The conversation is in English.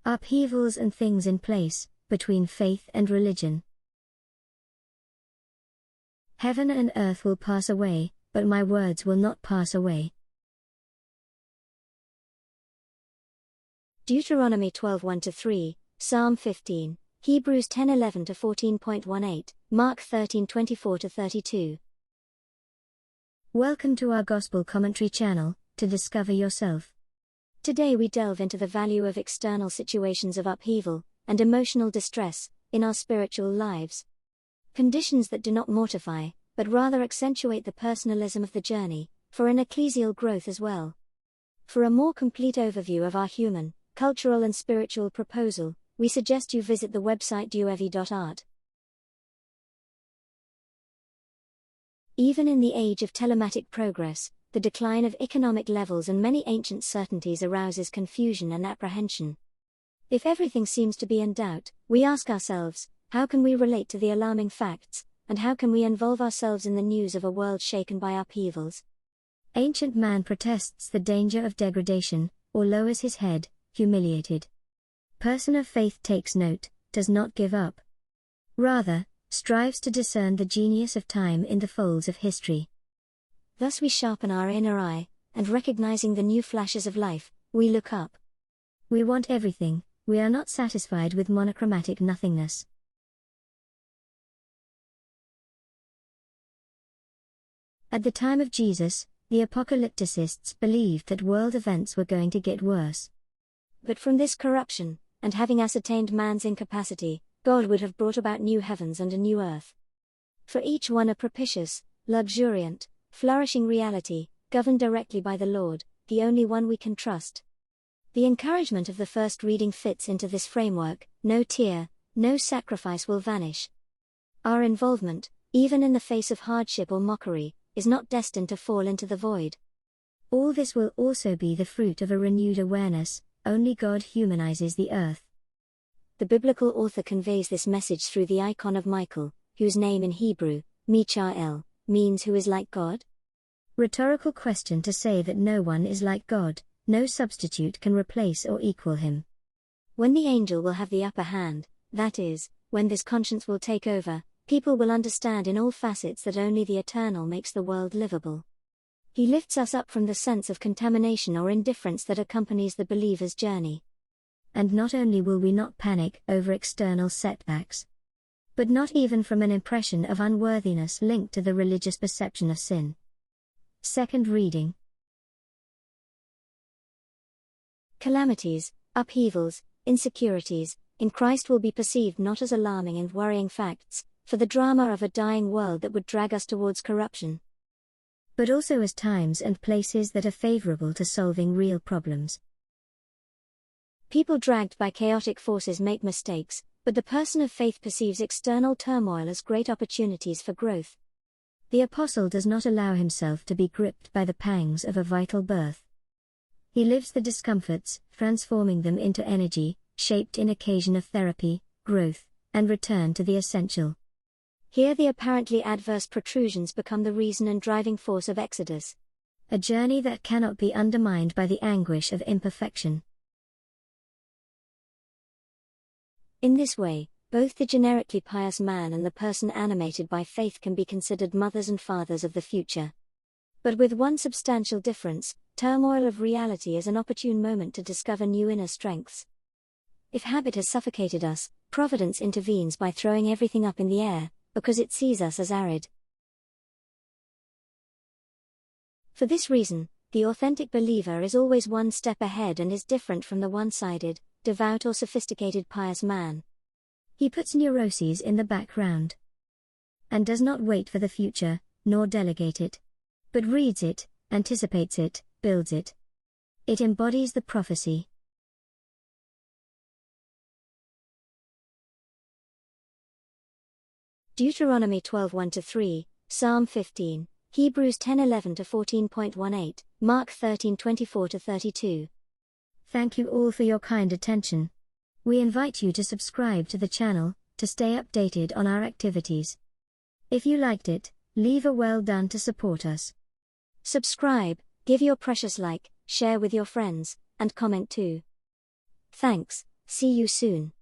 Upheavals and things in place, between faith and religion. Heaven and earth will pass away, but my words will not pass away. Deuteronomy 12:1-3, Psalm 15, Hebrews 10:11-14.18, Mark 13:24-32. Welcome to our Gospel Commentary channel, to discover yourself. Today we delve into the value of external situations of upheaval and emotional distress in our spiritual lives. Conditions that do not mortify, but rather accentuate the personalism of the journey, for an ecclesial growth as well. For a more complete overview of our human, cultural and spiritual proposal, we suggest you visit the website duevi.art. Even in the age of telematic progress, the decline of economic levels and many ancient certainties arouses confusion and apprehension. If everything seems to be in doubt, we ask ourselves, how can we relate to the alarming facts, and how can we involve ourselves in the news of a world shaken by upheavals? Ancient man protests the danger of degradation, or lowers his head, humiliated. Person of faith takes note, does not give up. Rather, strives to discern the genius of time in the folds of history. Thus we sharpen our inner eye, and recognizing the new flashes of life, we look up. We want everything, we are not satisfied with monochromatic nothingness. At the time of Jesus, the apocalypticists believed that world events were going to get worse. But from this corruption, and having ascertained man's incapacity, God would have brought about new heavens and a new earth. For each one a propitious, luxuriant, flourishing reality, governed directly by the Lord, the only one we can trust. The encouragement of the first reading fits into this framework: no tear, no sacrifice will vanish. Our involvement, even in the face of hardship or mockery, is not destined to fall into the void. All this will also be the fruit of a renewed awareness: only God humanizes the earth. The biblical author conveys this message through the icon of Michael, whose name in Hebrew, Michael, means who is like God? Rhetorical question to say that no one is like God, no substitute can replace or equal him. When the angel will have the upper hand, that is, when this conscience will take over, people will understand in all facets that only the eternal makes the world livable. He lifts us up from the sense of contamination or indifference that accompanies the believer's journey. And not only will we not panic over external setbacks, but not even from an impression of unworthiness linked to the religious perception of sin. Second reading. Calamities, upheavals, insecurities, in Christ will be perceived not as alarming and worrying facts, for the drama of a dying world that would drag us towards corruption, but also as times and places that are favorable to solving real problems. People dragged by chaotic forces make mistakes, but the person of faith perceives external turmoil as great opportunities for growth. The apostle does not allow himself to be gripped by the pangs of a vital birth. He lives the discomforts, transforming them into energy, shaped in occasion of therapy, growth, and return to the essential. Here the apparently adverse protrusions become the reason and driving force of exodus. A journey that cannot be undermined by the anguish of imperfection. In this way, both the generically pious man and the person animated by faith can be considered mothers and fathers of the future. But with one substantial difference: turmoil of reality is an opportune moment to discover new inner strengths. If habit has suffocated us, providence intervenes by throwing everything up in the air, because it sees us as arid. For this reason, the authentic believer is always one step ahead and is different from the one-sided, devout or sophisticated pious man. He puts neuroses in the background, and does not wait for the future, nor delegate it, but reads it, anticipates it, builds it. It embodies the prophecy. Deuteronomy 12:1-3, Psalm 15, Hebrews 10:11-14.18, Mark 13:24-32. Thank you all for your kind attention. We invite you to subscribe to the channel, to stay updated on our activities. If you liked it, leave a well done to support us. Subscribe, give your precious like, share with your friends, and comment too. Thanks. See you soon.